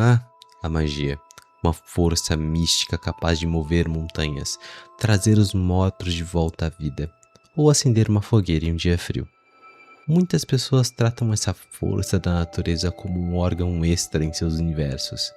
Ah, a magia. Uma força mística capaz de mover montanhas, trazer os mortos de volta à vida, ou acender uma fogueira em um dia frio. Muitas pessoas tratam essa força da natureza como um órgão extra em seus universos,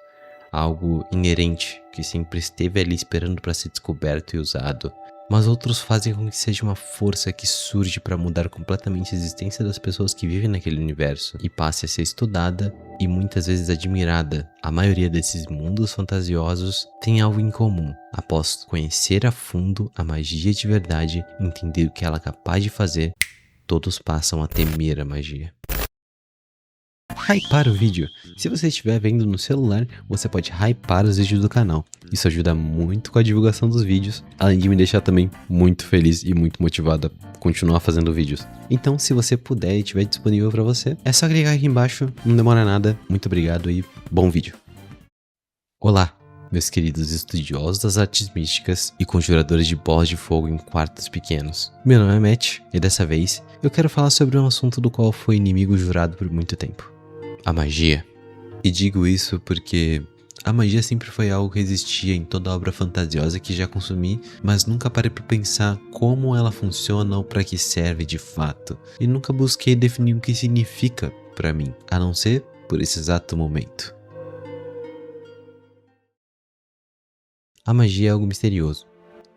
algo inerente que sempre esteve ali esperando para ser descoberto e usado. Mas outros fazem com que seja uma força que surge para mudar completamente a existência das pessoas que vivem naquele universo e passe a ser estudada e muitas vezes admirada. A maioria desses mundos fantasiosos tem algo em comum. Após conhecer a fundo a magia de verdade e entender o que ela é capaz de fazer, todos passam a temer a magia. Hypar o vídeo. Se você estiver vendo no celular, você pode hypar os vídeos do canal. Isso ajuda muito com a divulgação dos vídeos, além de me deixar também muito feliz e muito motivado a continuar fazendo vídeos. Então, se você puder e estiver disponível para você, é só clicar aqui embaixo, não demora nada. Muito obrigado e bom vídeo. Olá, meus queridos estudiosos das artes místicas e conjuradores de bolas de fogo em quartos pequenos. Meu nome é Matt e dessa vez eu quero falar sobre um assunto do qual fui inimigo jurado por muito tempo. A magia. E digo isso porque a magia sempre foi algo que existia em toda obra fantasiosa que já consumi, mas nunca parei para pensar como ela funciona ou para que serve de fato. E nunca busquei definir o que significa para mim, a não ser por esse exato momento. A magia é algo misterioso,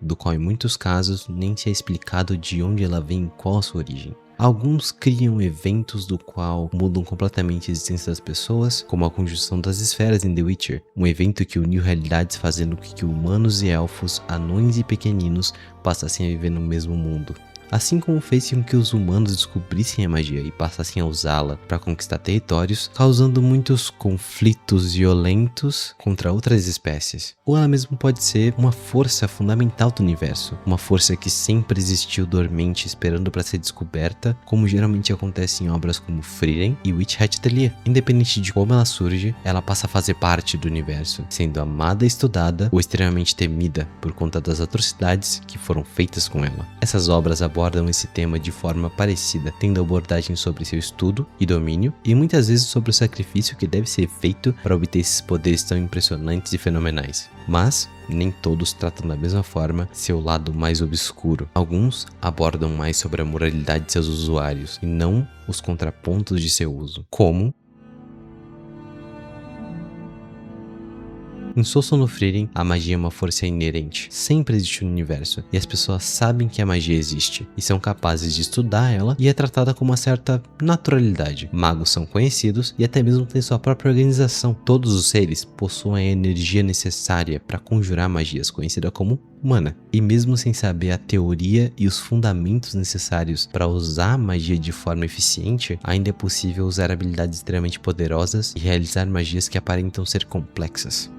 do qual em muitos casos nem se é explicado de onde ela vem e qual a sua origem. Alguns criam eventos do qual mudam completamente a existência das pessoas, como a conjunção das esferas em The Witcher, um evento que uniu realidades fazendo com que humanos e elfos, anões e pequeninos passassem a viver no mesmo mundo. Assim como fez com que os humanos descobrissem a magia e passassem a usá-la para conquistar territórios, causando muitos conflitos violentos contra outras espécies. Ou ela mesmo pode ser uma força fundamental do universo, uma força que sempre existiu dormente esperando para ser descoberta, como geralmente acontece em obras como Frieren e Witch Hat Atelier. Independente de como ela surge, ela passa a fazer parte do universo, sendo amada e estudada ou extremamente temida por conta das atrocidades que foram feitas com ela. Essas obras abordam esse tema de forma parecida, tendo abordagem sobre seu estudo e domínio, e muitas vezes sobre o sacrifício que deve ser feito para obter esses poderes tão impressionantes e fenomenais. Mas nem todos tratam da mesma forma seu lado mais obscuro. Alguns abordam mais sobre a moralidade de seus usuários e não os contrapontos de seu uso, como em Soulstone no Frieren, a magia é uma força inerente, sempre existe no universo, e as pessoas sabem que a magia existe, e são capazes de estudar ela, e é tratada com uma certa naturalidade. Magos são conhecidos, e até mesmo têm sua própria organização. Todos os seres possuem a energia necessária para conjurar magias, conhecida como mana. E mesmo sem saber a teoria e os fundamentos necessários para usar a magia de forma eficiente, ainda é possível usar habilidades extremamente poderosas e realizar magias que aparentam ser complexas.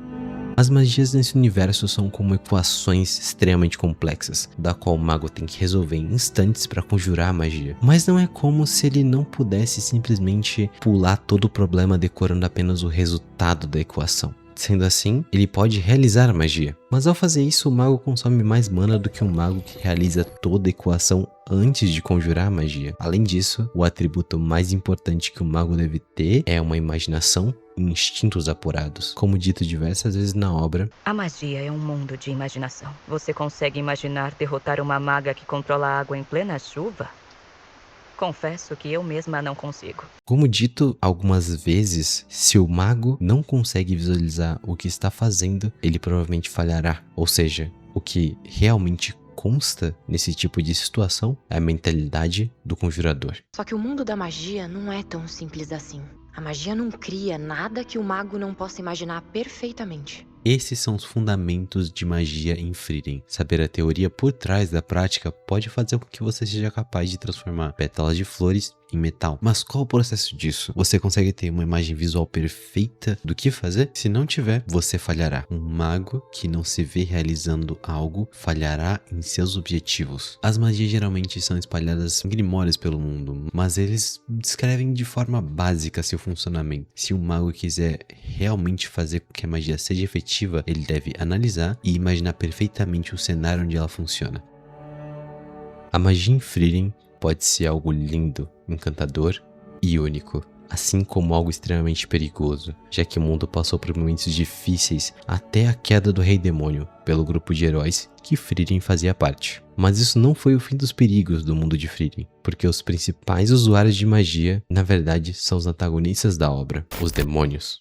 As magias nesse universo são como equações extremamente complexas, da qual o mago tem que resolver em instantes para conjurar a magia. Mas não é como se ele não pudesse simplesmente pular todo o problema decorando apenas o resultado da equação. Sendo assim, ele pode realizar a magia. Mas ao fazer isso, o mago consome mais mana do que um mago que realiza toda a equação antes de conjurar a magia. Além disso, o atributo mais importante que o mago deve ter é uma imaginação e instintos apurados. Como dito diversas vezes na obra, a magia é um mundo de imaginação. Você consegue imaginar derrotar uma maga que controla a água em plena chuva? Confesso que eu mesma não consigo. Como dito algumas vezes, se o mago não consegue visualizar o que está fazendo, ele provavelmente falhará. Ou seja, o que realmente consta nesse tipo de situação é a mentalidade do conjurador. Só que o mundo da magia não é tão simples assim. A magia não cria nada que o mago não possa imaginar perfeitamente. Esses são os fundamentos de magia em Frieren. Saber a teoria por trás da prática pode fazer com que você seja capaz de transformar pétalas de flores em metal. Mas qual o processo disso? Você consegue ter uma imagem visual perfeita do que fazer? Se não tiver, você falhará. Um mago que não se vê realizando algo falhará em seus objetivos. As magias geralmente são espalhadas em grimórios pelo mundo, mas eles descrevem de forma básica seu funcionamento. Se um mago quiser realmente fazer com que a magia seja efetiva, ele deve analisar e imaginar perfeitamente o cenário onde ela funciona. A magia em Frieren pode ser algo lindo, encantador e único. assim como algo extremamente perigoso, já que o mundo passou por momentos difíceis até a queda do Rei Demônio pelo grupo de heróis que Frieren fazia parte. Mas isso não foi o fim dos perigos do mundo de Frieren, porque os principais usuários de magia, na verdade, são os antagonistas da obra, os demônios.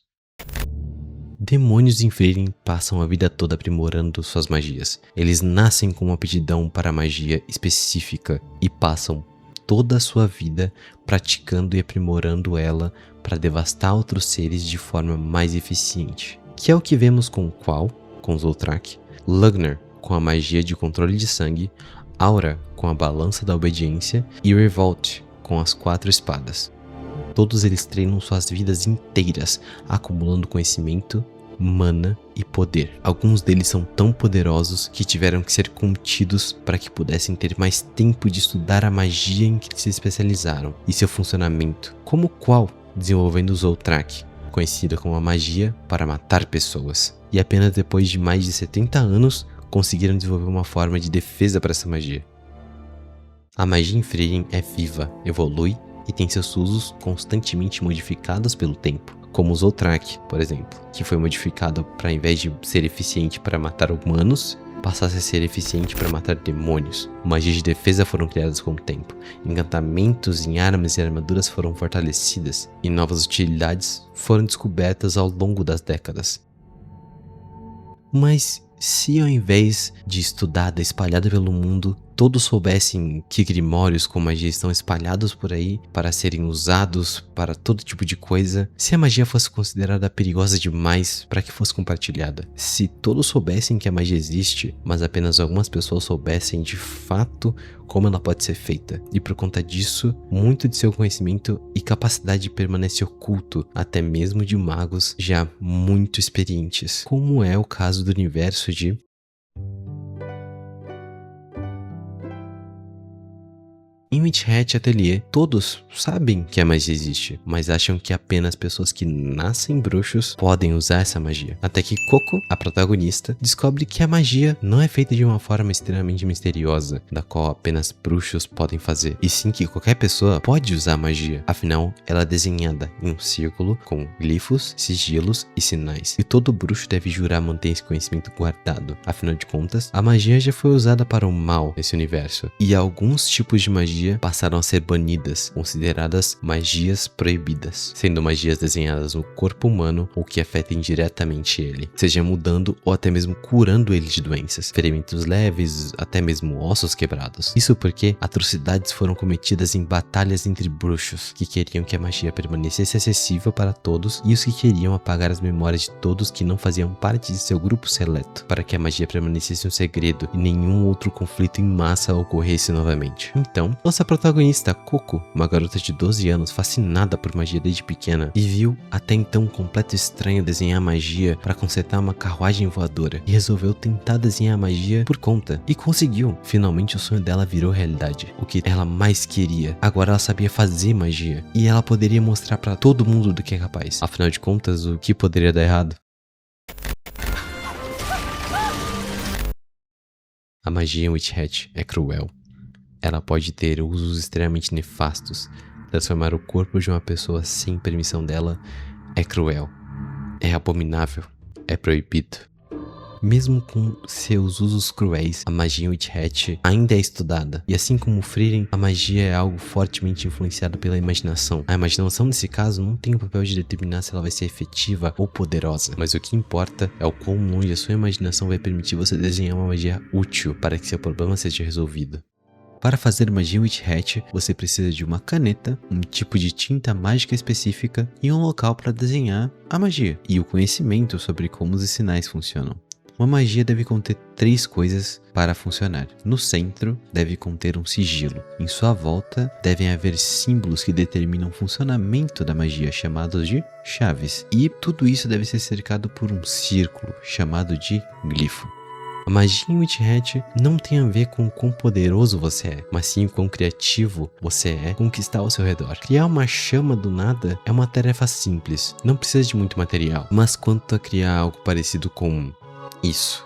Demônios em Frieren passam a vida toda aprimorando suas magias. Eles nascem com uma aptidão para magia específica e passam toda a sua vida praticando e aprimorando ela para devastar outros seres de forma mais eficiente. Que é o que vemos com Qual, com Zoltrak, Lugner com a magia de controle de sangue, Aura com a balança da obediência e Revolt com as 4 espadas. Todos eles treinam suas vidas inteiras, acumulando conhecimento, mana e poder. Alguns deles são tão poderosos que tiveram que ser contidos para que pudessem ter mais tempo de estudar a magia em que se especializaram e seu funcionamento, como Qual desenvolvendo Zoltrak, conhecida como a magia para matar pessoas. E apenas depois de mais de 70 anos conseguiram desenvolver uma forma de defesa para essa magia. A magia em Frieren é viva, evolui e tem seus usos constantemente modificados pelo tempo, como o Zoltrak, por exemplo, que foi modificado para, ao invés de ser eficiente para matar humanos, passasse a ser eficiente para matar demônios. Magias de defesa foram criadas com o tempo, encantamentos em armas e armaduras foram fortalecidas, e novas utilidades foram descobertas ao longo das décadas. Mas se ao invés de estudada espalhada pelo mundo, todos soubessem que grimórios com magia estão espalhados por aí para serem usados para todo tipo de coisa, se a magia fosse considerada perigosa demais para que fosse compartilhada, se todos soubessem que a magia existe, mas apenas algumas pessoas soubessem de fato como ela pode ser feita, e por conta disso, muito de seu conhecimento e capacidade permanece oculto, até mesmo de magos já muito experientes, como é o caso do universo de Em Witch Hat Atelier, todos sabem que a magia existe, mas acham que apenas pessoas que nascem bruxos podem usar essa magia. Até que Coco, a protagonista, descobre que a magia não é feita de uma forma extremamente misteriosa, da qual apenas bruxos podem fazer, e sim que qualquer pessoa pode usar a magia. Afinal, ela é desenhada em um círculo com glifos, sigilos e sinais, e todo bruxo deve jurar manter esse conhecimento guardado. Afinal de contas, a magia já foi usada para o mal nesse universo, e alguns tipos de magia passaram a ser banidas, consideradas magias proibidas, sendo magias desenhadas no corpo humano ou que afetem diretamente ele, seja mudando ou até mesmo curando ele de doenças, ferimentos leves, até mesmo ossos quebrados. Isso porque atrocidades foram cometidas em batalhas entre bruxos, que queriam que a magia permanecesse acessível para todos e os que queriam apagar as memórias de todos que não faziam parte de seu grupo seleto, para que a magia permanecesse um segredo e nenhum outro conflito em massa ocorresse novamente. Então, nossa protagonista, Coco, uma garota de 12 anos fascinada por magia desde pequena e viu até então um completo estranho desenhar magia para consertar uma carruagem voadora e resolveu tentar desenhar magia por conta e conseguiu. Finalmente o sonho dela virou realidade, o que ela mais queria. Agora ela sabia fazer magia e ela poderia mostrar para todo mundo do que é capaz. Afinal de contas, o que poderia dar errado? A magia em Witch Hat é cruel. Ela pode ter usos extremamente nefastos. Transformar o corpo de uma pessoa sem permissão dela é cruel, é abominável, é proibido. Mesmo com seus usos cruéis, a magia em Witch Hat ainda é estudada. E assim como Frieren, a magia é algo fortemente influenciado pela imaginação. A imaginação, nesse caso, não tem o papel de determinar se ela vai ser efetiva ou poderosa. Mas o que importa é o quão longe a sua imaginação vai permitir você desenhar uma magia útil para que seu problema seja resolvido. Para fazer magia Witch Hat, você precisa de uma caneta, um tipo de tinta mágica específica e um local para desenhar a magia, e o conhecimento sobre como os sinais funcionam. Uma magia deve conter 3 coisas para funcionar. No centro, deve conter um sigilo. Em sua volta, devem haver símbolos que determinam o funcionamento da magia, chamados de chaves. E tudo isso deve ser cercado por um círculo, chamado de glifo. A magia em Witch Hat não tem a ver com o quão poderoso você é, mas sim o quão criativo você é com o que está ao seu redor. Criar uma chama do nada é uma tarefa simples, não precisa de muito material. Mas quanto a criar algo parecido com isso?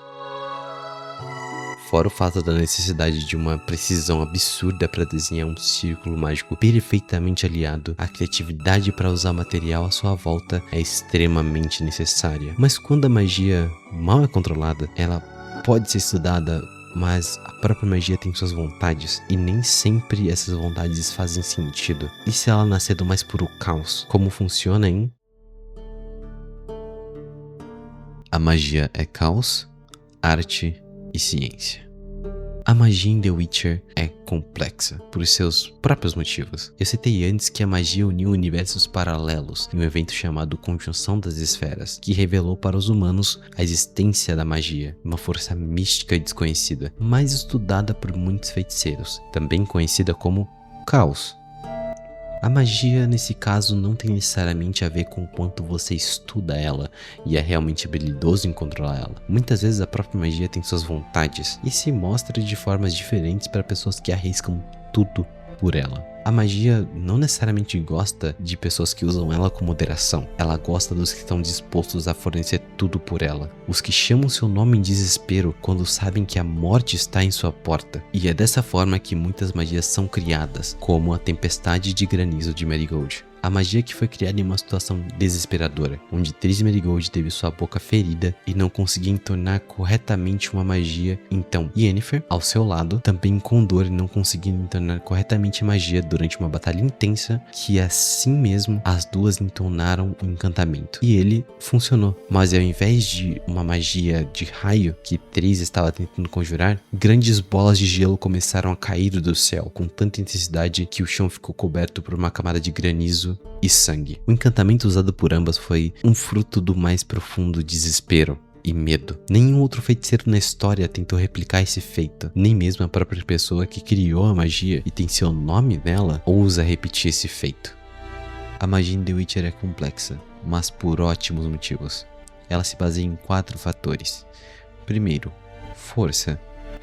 Fora o fato da necessidade de uma precisão absurda para desenhar um círculo mágico perfeitamente aliado, a criatividade para usar material à sua volta é extremamente necessária. Mas quando a magia mal é controlada, ela pode ser estudada, mas a própria magia tem suas vontades, e nem sempre essas vontades fazem sentido. E se ela nascer do mais puro caos? Como funciona, hein? A magia é caos, arte e ciência. A magia em The Witcher é complexa, por seus próprios motivos. Eu citei antes que a magia uniu universos paralelos em um evento chamado Conjunção das Esferas, que revelou para os humanos a existência da magia, uma força mística desconhecida, mas estudada por muitos feiticeiros, também conhecida como caos. A magia, nesse caso, não tem necessariamente a ver com o quanto você estuda ela e é realmente habilidoso em controlar ela. Muitas vezes a própria magia tem suas vontades e se mostra de formas diferentes para pessoas que arriscam tudo por ela. A magia não necessariamente gosta de pessoas que usam ela com moderação. Ela gosta dos que estão dispostos a fornecer tudo por ela. Os que chamam seu nome em desespero quando sabem que a morte está em sua porta. E é dessa forma que muitas magias são criadas, como a Tempestade de Granizo de Marigold. A magia que foi criada em uma situação desesperadora, onde Triss Merigold teve sua boca ferida e não conseguia entornar corretamente uma magia. Então, Yennefer, ao seu lado, também com dor e não conseguindo entornar corretamente a magia durante uma batalha intensa, que assim mesmo as duas entonaram um encantamento. E ele funcionou, mas ao invés de uma magia de raio que Triss estava tentando conjurar, grandes bolas de gelo começaram a cair do céu com tanta intensidade que o chão ficou coberto por uma camada de granizo e sangue. O encantamento usado por ambas foi um fruto do mais profundo desespero e medo. Nenhum outro feiticeiro na história tentou replicar esse feito, nem mesmo a própria pessoa que criou a magia e tem seu nome nela ousa repetir esse feito. A magia em The Witcher é complexa, mas por ótimos motivos. Ela se baseia em 4 fatores. Primeiro, força.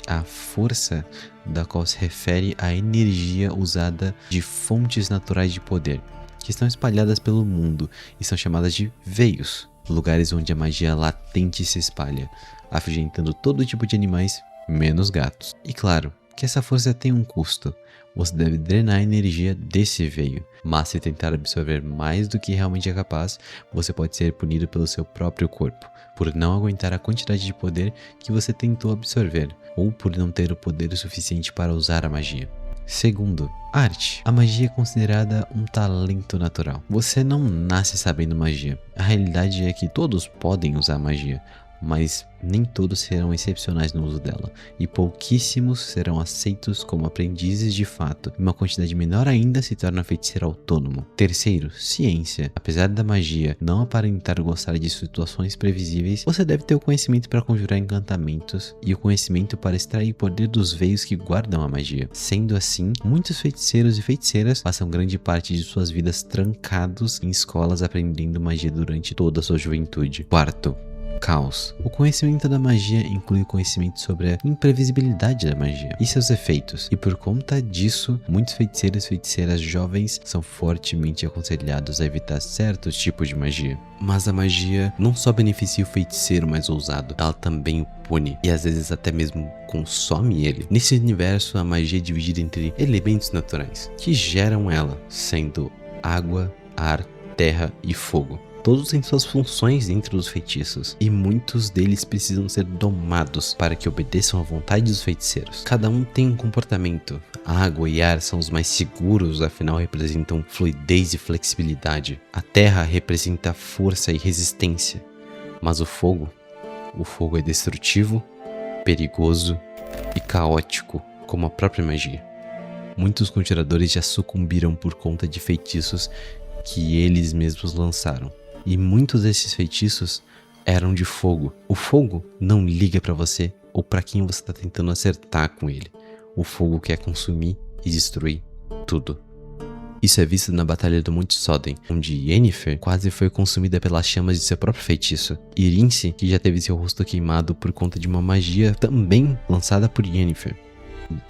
A força da qual se refere à energia usada de fontes naturais de poder, que estão espalhadas pelo mundo e são chamadas de veios, lugares onde a magia latente se espalha, afugentando todo tipo de animais, menos gatos. E claro, que essa força tem um custo. Você deve drenar a energia desse veio, mas se tentar absorver mais do que realmente é capaz, você pode ser punido pelo seu próprio corpo, por não aguentar a quantidade de poder que você tentou absorver, ou por não ter o poder suficiente para usar a magia. Segundo, arte. A magia é considerada um talento natural. Você não nasce sabendo magia. A realidade é que todos podem usar magia, mas nem todos serão excepcionais no uso dela, e pouquíssimos serão aceitos como aprendizes de fato, e uma quantidade menor ainda se torna feiticeiro autônomo. Terceiro, ciência. Apesar da magia não aparentar gostar de situações previsíveis, você deve ter o conhecimento para conjurar encantamentos e o conhecimento para extrair poder dos veios que guardam a magia. Sendo assim, muitos feiticeiros e feiticeiras passam grande parte de suas vidas trancados em escolas aprendendo magia durante toda a sua juventude. Quarto, caos. O conhecimento da magia inclui conhecimento sobre a imprevisibilidade da magia e seus efeitos, e por conta disso, muitos feiticeiros e feiticeiras jovens são fortemente aconselhados a evitar certos tipos de magia. Mas a magia não só beneficia o feiticeiro mais ousado, ela também o pune, e às vezes até mesmo consome ele. Nesse universo, a magia é dividida entre elementos naturais, que geram ela, sendo água, ar, terra e fogo. Todos têm suas funções dentro dos feitiços, e muitos deles precisam ser domados para que obedeçam à vontade dos feiticeiros. Cada um tem um comportamento. A água e ar são os mais seguros, afinal representam fluidez e flexibilidade. A terra representa força e resistência. Mas o fogo é destrutivo, perigoso e caótico, como a própria magia. Muitos conjuradores já sucumbiram por conta de feitiços que eles mesmos lançaram. E muitos desses feitiços eram de fogo. O fogo não liga pra você ou pra quem você tá tentando acertar com ele. O fogo quer consumir e destruir tudo. Isso é visto na Batalha do Monte Soden, onde Yennefer quase foi consumida pelas chamas de seu próprio feitiço. E Rince, que já teve seu rosto queimado por conta de uma magia também lançada por Yennefer.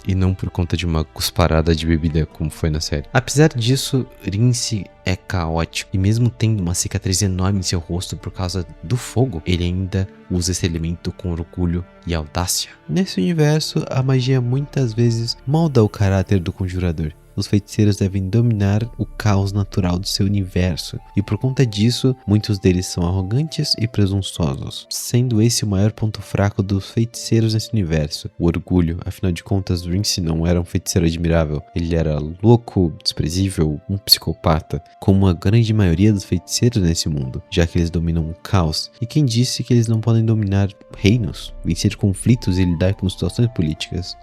e não por conta de uma cusparada de bebida como foi na série. Apesar disso, Rince é caótico e mesmo tendo uma cicatriz enorme em seu rosto por causa do fogo, ele ainda usa esse elemento com orgulho e audácia. Nesse universo, a magia muitas vezes molda o caráter do conjurador. Os feiticeiros devem dominar o caos natural do seu universo, e por conta disso, muitos deles são arrogantes e presunçosos, sendo esse o maior ponto fraco dos feiticeiros nesse universo, o orgulho. Afinal de contas, Rince não era um feiticeiro admirável, ele era louco, desprezível, um psicopata, como a grande maioria dos feiticeiros nesse mundo, já que eles dominam o caos. E quem disse que eles não podem dominar reinos, vencer conflitos e lidar com situações políticas?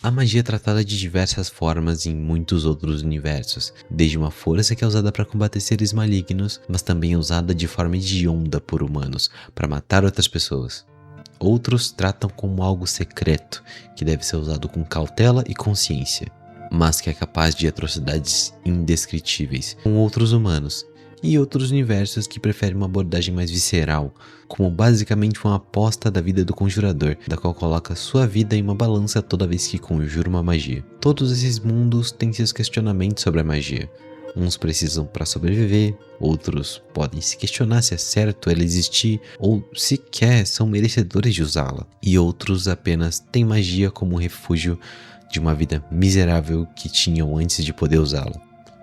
A magia é tratada de diversas formas em muitos outros universos, desde uma força que é usada para combater seres malignos, mas também é usada de forma hedionda por humanos, para matar outras pessoas. Outros tratam como algo secreto, que deve ser usado com cautela e consciência, mas que é capaz de atrocidades indescritíveis com outros humanos. E outros universos que preferem uma abordagem mais visceral, como basicamente uma aposta da vida do conjurador, da qual coloca sua vida em uma balança toda vez que conjura uma magia. Todos esses mundos têm seus questionamentos sobre a magia. Uns precisam para sobreviver, outros podem se questionar se é certo ela existir ou sequer são merecedores de usá-la. E outros apenas têm magia como refúgio de uma vida miserável que tinham antes de poder usá-la.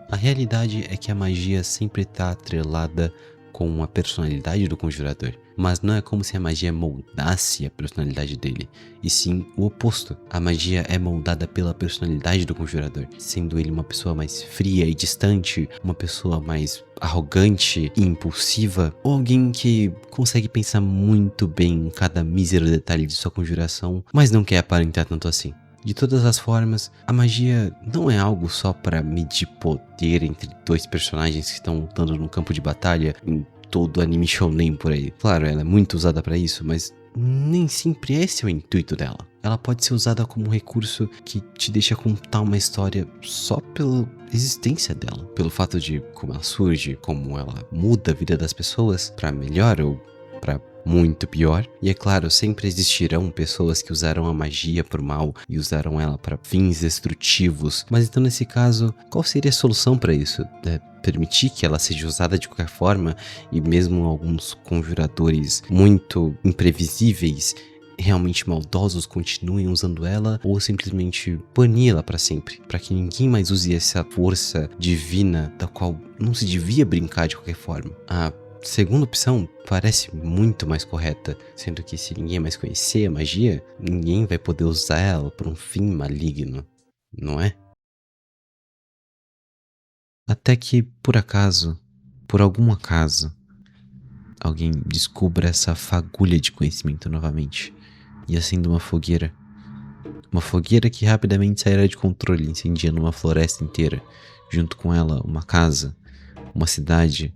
A realidade é que a magia sempre está atrelada com a personalidade do conjurador, mas não é como se a magia moldasse a personalidade dele, e sim o oposto. A magia é moldada pela personalidade do conjurador, sendo ele uma pessoa mais fria e distante, uma pessoa mais arrogante e impulsiva, ou alguém que consegue pensar muito bem em cada mísero detalhe de sua conjuração, mas não quer aparentar tanto assim. De todas as formas, a magia não é algo só para medir poder entre dois personagens que estão lutando no campo de batalha em todo anime shounen por aí. Claro, ela é muito usada para isso, mas nem sempre esse é o intuito dela. Ela pode ser usada como um recurso que te deixa contar uma história só pela existência dela, pelo fato de como ela surge, como ela muda a vida das pessoas para melhor ou para muito pior. E é claro, sempre existirão pessoas que usaram a magia por mal e usaram ela para fins destrutivos. Mas então nesse caso, qual seria a solução para isso? Permitir que ela seja usada de qualquer forma e mesmo alguns conjuradores muito imprevisíveis, realmente maldosos, continuem usando ela, ou simplesmente bani-la para sempre, para que ninguém mais use essa força divina da qual não se devia brincar de qualquer forma? A segunda opção parece muito mais correta, sendo que se ninguém mais conhecer a magia, ninguém vai poder usar ela por um fim maligno, não é? Até que, por acaso, por algum acaso, alguém descubra essa fagulha de conhecimento novamente e acenda uma fogueira. Uma fogueira que rapidamente sairá de controle, incendiando uma floresta inteira, junto com ela uma casa, uma cidade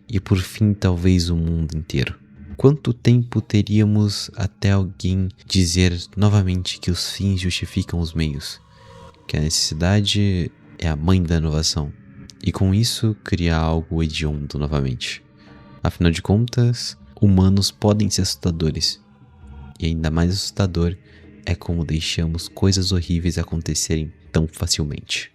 e por fim talvez o mundo inteiro. Quanto tempo teríamos até alguém dizer novamente que os fins justificam os meios, que a necessidade é a mãe da inovação, e com isso criar algo hediondo novamente? Afinal de contas, humanos podem ser assustadores, e ainda mais assustador é como deixamos coisas horríveis acontecerem tão facilmente.